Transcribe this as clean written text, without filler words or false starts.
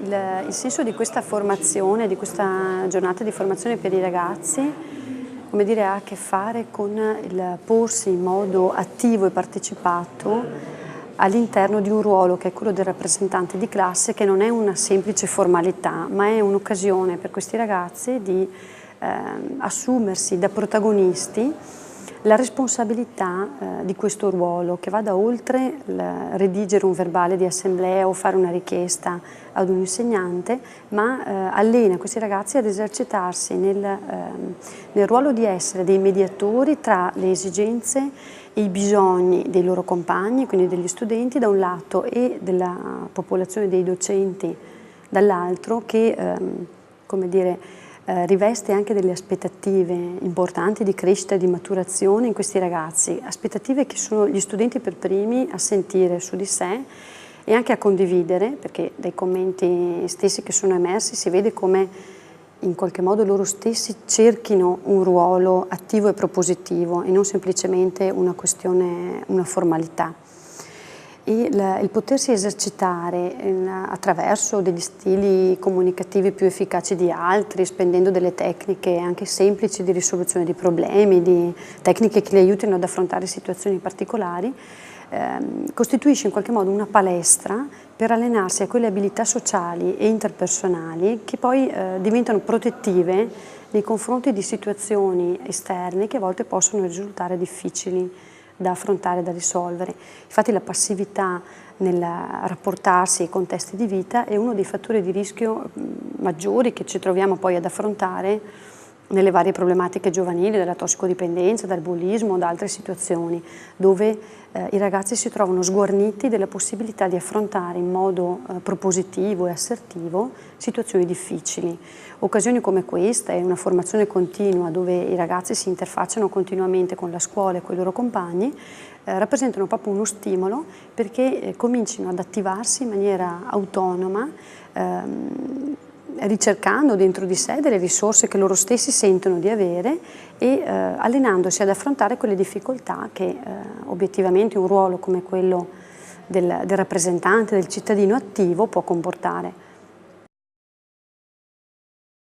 il senso di questa formazione, di questa giornata di formazione per i ragazzi, come dire, ha a che fare con il porsi in modo attivo e partecipato all'interno di un ruolo che è quello del rappresentante di classe, che non è una semplice formalità, ma è un'occasione per questi ragazzi di assumersi da protagonisti la responsabilità di questo ruolo, che vada oltre redigere un verbale di assemblea o fare una richiesta ad un insegnante, ma allena questi ragazzi ad esercitarsi nel ruolo di essere dei mediatori tra le esigenze e i bisogni dei loro compagni, quindi degli studenti da un lato e della popolazione dei docenti dall'altro, che come dire, riveste anche delle aspettative importanti di crescita e di maturazione in questi ragazzi, aspettative che sono gli studenti per primi a sentire su di sé e anche a condividere, perché dai commenti stessi che sono emersi si vede come in qualche modo loro stessi cerchino un ruolo attivo e propositivo e non semplicemente una questione, una formalità. E il potersi esercitare attraverso degli stili comunicativi più efficaci di altri, spendendo delle tecniche anche semplici di risoluzione di problemi, di tecniche che li aiutino ad affrontare situazioni particolari, costituisce in qualche modo una palestra per allenarsi a quelle abilità sociali e interpersonali che poi diventano protettive nei confronti di situazioni esterne che a volte possono risultare difficili da affrontare, da risolvere. Infatti la passività nel rapportarsi ai contesti di vita è uno dei fattori di rischio maggiori che ci troviamo poi ad affrontare nelle varie problematiche giovanili, dalla tossicodipendenza, dal bullismo, da altre situazioni, dove i ragazzi si trovano sguarniti della possibilità di affrontare in modo propositivo e assertivo situazioni difficili. Occasioni come questa e una formazione continua dove i ragazzi si interfacciano continuamente con la scuola e con i loro compagni rappresentano proprio uno stimolo perché comincino ad attivarsi in maniera autonoma, ricercando dentro di sé delle risorse che loro stessi sentono di avere e allenandosi ad affrontare quelle difficoltà che obiettivamente un ruolo come quello del rappresentante, del cittadino attivo può comportare.